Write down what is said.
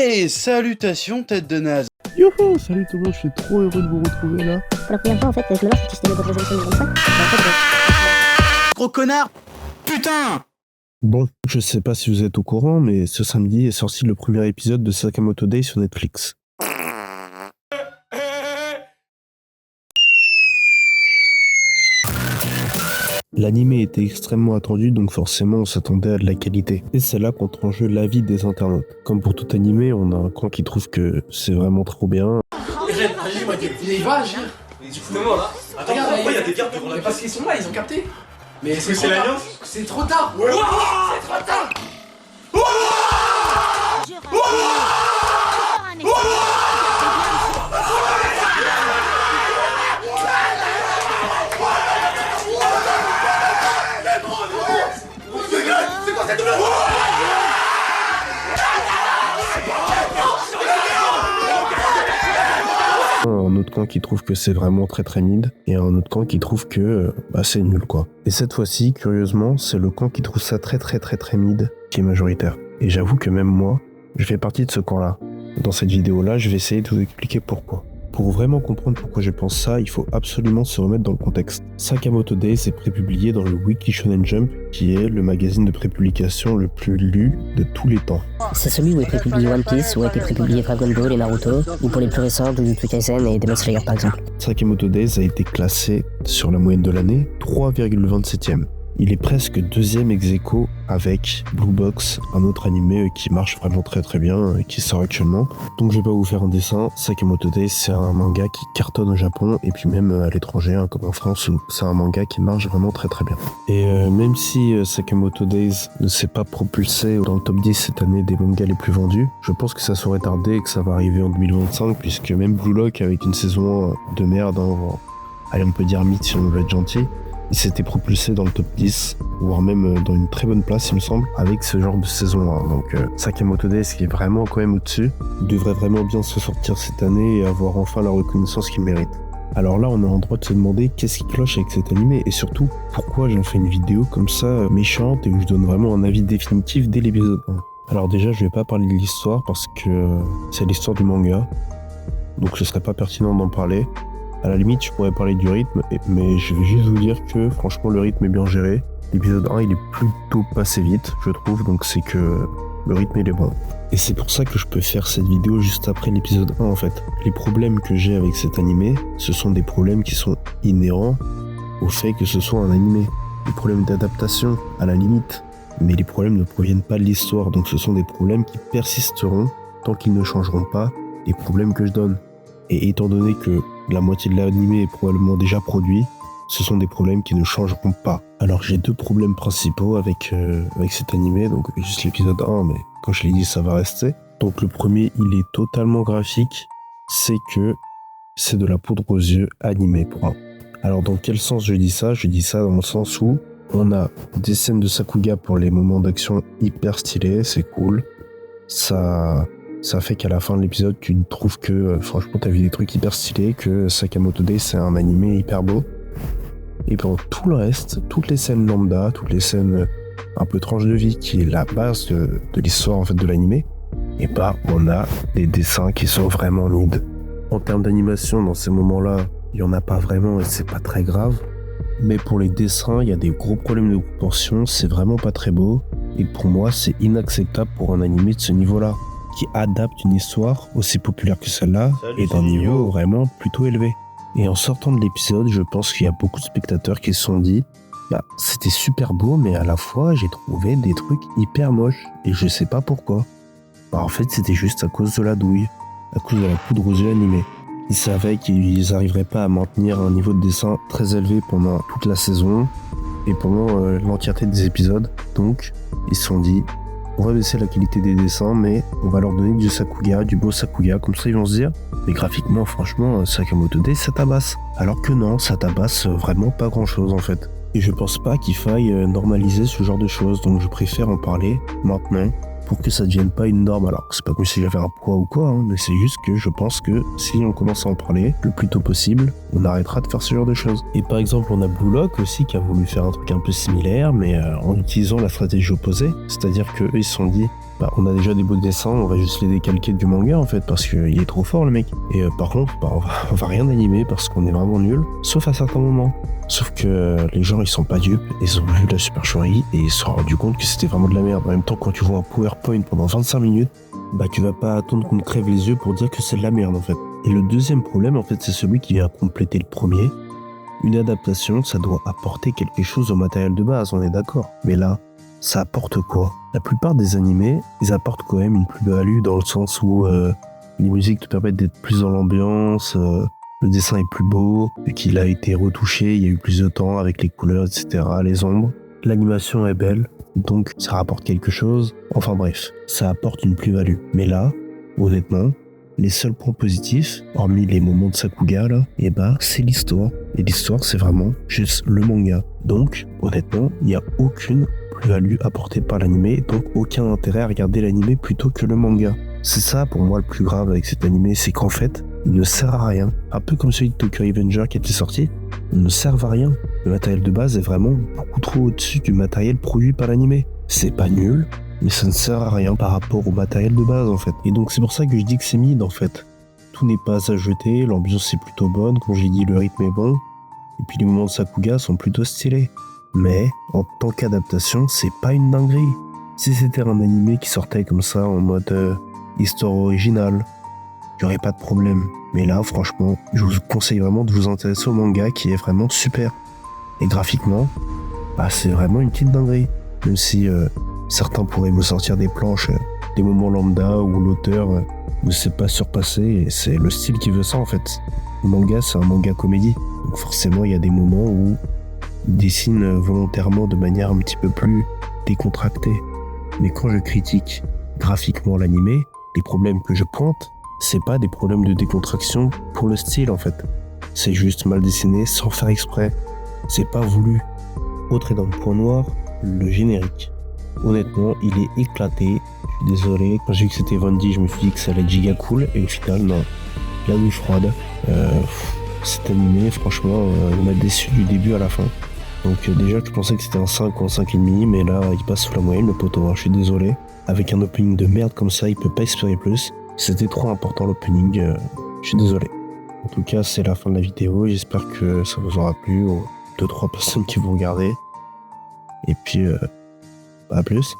Hey, salutations tête de naze. Youhou, salut tout le monde, je suis trop heureux de vous retrouver là. Pour la première fois en fait, je me lance si c'était le résolution 2025. Gros connard. Putain. Bon, je sais pas si vous êtes au courant, mais ce samedi est sorti le premier épisode de Sakamoto Days sur Netflix. L'animé était extrêmement attendu, donc forcément on s'attendait à de la qualité. Et c'est là qu'entre en jeu l'avis des internautes. Comme pour tout animé, on a un camp qui trouve que c'est vraiment trop bien. Il va agir. Mais justement là. Attends, pourquoi il y a des gardes devant la pièce? Parce qu'ils sont là, ils ont capté. Mais c'est l'alliance. C'est trop tard. C'est trop tard. C'est quoi cette douleur? Un autre camp qui trouve que c'est vraiment très mid, et un autre camp qui trouve que c'est nul quoi. Et cette fois-ci, curieusement, c'est le camp qui trouve ça très mid qui est majoritaire. Et j'avoue que même moi, je fais partie de ce camp-là. Dans cette vidéo-là, je vais essayer de vous expliquer pourquoi. Pour vraiment comprendre pourquoi je pense ça, il faut absolument se remettre dans le contexte. Sakamoto Days est prépublié dans le Weekly Shonen Jump, qui est le magazine de prépublication le plus lu de tous les temps. C'est celui où est prépublié One Piece, où a été prépublié Dragon Ball et Naruto, ou pour les plus récents, Jujutsu Kaisen et Demon Slayer par exemple. Sakamoto Days a été classé sur la moyenne de l'année 3,27e. Il est presque deuxième ex-aequo avec Blue Box, un autre animé qui marche vraiment très bien et qui sort actuellement. Donc je vais pas vous faire un dessin, Sakamoto Days c'est un manga qui cartonne au Japon et puis même à l'étranger, comme en France, où c'est un manga qui marche vraiment très bien. Et même si Sakamoto Days ne s'est pas propulsé dans le top 10 cette année des mangas les plus vendus, je pense que ça saurait tarder et que ça va arriver en 2025, puisque même Blue Lock avec une saison de merde, allez on peut dire mythe si on veut être gentil, il s'était propulsé dans le top 10, voire même dans une très bonne place il me semble, avec ce genre de saison-là. Donc Sakamoto Days qui est vraiment quand même au-dessus, il devrait vraiment bien se sortir cette année et avoir enfin la reconnaissance qu'il mérite. Alors là on est en droit de se demander qu'est-ce qui cloche avec cet animé et surtout pourquoi j'en fais une vidéo comme ça méchante et où je donne vraiment un avis définitif dès l'épisode 1. Alors déjà je vais pas parler de l'histoire parce que c'est l'histoire du manga, donc ce serait pas pertinent d'en parler. À la limite, je pourrais parler du rythme, mais je vais juste vous dire que franchement le rythme est bien géré. L'épisode 1 il est plutôt passé vite, je trouve, donc c'est que le rythme il est bon. Et c'est pour ça que je peux faire cette vidéo juste après l'épisode 1 en fait. Les problèmes que j'ai avec cet animé, ce sont des problèmes qui sont inhérents au fait que ce soit un animé. Des problèmes d'adaptation à la limite, mais les problèmes ne proviennent pas de l'histoire, donc ce sont des problèmes qui persisteront tant qu'ils ne changeront pas les problèmes que je donne. Et étant donné que la moitié de l'animé est probablement déjà produit, ce sont des problèmes qui ne changeront pas. Alors j'ai deux problèmes principaux avec cet animé, donc juste l'épisode 1, mais comme je l'ai dit, ça va rester. Donc le premier, il est totalement graphique, c'est que c'est de la poudre aux yeux animée, point. Alors dans quel sens je dis ça? Je dis ça dans le sens où on a des scènes de Sakuga pour les moments d'action hyper stylés, c'est cool. Ça fait qu'à la fin de l'épisode, tu trouves que franchement t'as vu des trucs hyper stylés, que Sakamoto Days c'est un animé hyper beau. Et pour tout le reste, toutes les scènes lambda, toutes les scènes un peu tranche de vie qui est la base de l'histoire en fait de l'animé, et on a des dessins qui sont vraiment mid. En termes d'animation, dans ces moments-là, il y en a pas vraiment et c'est pas très grave. Mais pour les dessins, il y a des gros problèmes de proportion, c'est vraiment pas très beau. Et pour moi, c'est inacceptable pour un animé de ce niveau-là, qui adapte une histoire aussi populaire que celle-là et d'un niveau vraiment plutôt élevé. Et en sortant de l'épisode, je pense qu'il y a beaucoup de spectateurs qui se sont dit c'était super beau, mais à la fois j'ai trouvé des trucs hyper moches et je sais pas pourquoi. En fait c'était juste à cause de la douille, à cause de la poudre aux yeux animée. Ils savaient qu'ils n'arriveraient pas à maintenir un niveau de dessin très élevé pendant toute la saison et pendant l'entièreté des épisodes, donc ils se sont dit on va baisser la qualité des dessins, mais on va leur donner du Sakuga, du beau Sakuga, comme ça ils vont se dire mais graphiquement franchement Sakamoto Days ça tabasse. Alors que non, ça tabasse vraiment pas grand chose en fait. Et je pense pas qu'il faille normaliser ce genre de choses, donc je préfère en parler maintenant pour que ça devienne pas une norme. Alors c'est pas comme si j'avais un poids ou quoi, mais c'est juste que je pense que si on commence à en parler le plus tôt possible, on arrêtera de faire ce genre de choses. Et par exemple on a Blue Lock aussi qui a voulu faire un truc un peu similaire, mais en utilisant la stratégie opposée, c'est-à-dire qu'eux ils se sont dit bah, on a déjà des beaux dessins, on va juste les décalquer du manga en fait, parce qu'il est trop fort le mec. Et par contre, bah, on va rien animer parce qu'on est vraiment nul, sauf à certains moments. Sauf que les gens ils sont pas dupes, ils ont vu la supercherie et ils se sont rendus compte que c'était vraiment de la merde. En même temps, quand tu vois un PowerPoint pendant 25 minutes, bah tu vas pas attendre qu'on te crève les yeux pour dire que c'est de la merde en fait. Et le deuxième problème en fait, c'est celui qui vient compléter le premier. Une adaptation, ça doit apporter quelque chose au matériel de base, on est d'accord. Mais là, ça apporte quoi? La plupart des animés, ils apportent quand même une plus-value dans le sens où les musiques te permettent d'être plus dans l'ambiance, le dessin est plus beau, vu qu'il a été retouché, il y a eu plus de temps avec les couleurs, etc., les ombres. L'animation est belle, donc ça rapporte quelque chose. Enfin bref, ça apporte une plus-value. Mais là, honnêtement, les seuls points positifs, hormis les moments de Sakuga là, et bah c'est l'histoire. Et l'histoire c'est vraiment juste le manga. Donc honnêtement, il n'y a aucune plus-value apportée par l'animé, donc aucun intérêt à regarder l'animé plutôt que le manga. C'est ça pour moi le plus grave avec cet animé, c'est qu'en fait, il ne sert à rien. Un peu comme celui de Tokyo Revenger qui était sorti, il ne sert à rien. Le matériel de base est vraiment beaucoup trop au-dessus du matériel produit par l'animé. C'est pas nul, mais ça ne sert à rien par rapport au matériel de base en fait. Et donc c'est pour ça que je dis que c'est mid en fait. Tout n'est pas à jeter, l'ambiance est plutôt bonne, comme j'ai dit le rythme est bon, et puis les moments de Sakuga sont plutôt stylés. Mais en tant qu'adaptation, c'est pas une dinguerie. Si c'était un animé qui sortait comme ça en mode histoire originale, il n'y aurait pas de problème. Mais là franchement, je vous conseille vraiment de vous intéresser au manga qui est vraiment super. Et graphiquement, bah, c'est vraiment une petite dinguerie. Même si certains pourraient vous sortir des planches, des moments lambda où l'auteur ne s'est pas surpassé, et c'est le style qui veut ça en fait. Le manga, c'est un manga comédie, donc forcément il y a des moments où il dessine volontairement de manière un petit peu plus décontractée. Mais quand je critique graphiquement l'animé, les problèmes que je pointe, c'est pas des problèmes de décontraction pour le style en fait. C'est juste mal dessiné sans faire exprès. C'est pas voulu. Autre est dans le point noir, le générique. Honnêtement, il est éclaté. Je suis désolé. Quand j'ai vu que c'était Vendy, je me suis dit que ça allait être giga cool. Et au final, non. La douche froide. Cet animé, franchement, il m'a déçu du début à la fin. Donc déjà, je pensais que c'était un 5 ou un 5,5. Mais là, il passe sous la moyenne, le poteau. Je suis désolé. Avec un opening de merde comme ça, il peut pas espérer plus. C'était trop important l'opening. Je suis désolé. En tout cas, c'est la fin de la vidéo. J'espère que ça vous aura plu aux 2-3 personnes qui vont regarder. Et puis, à plus.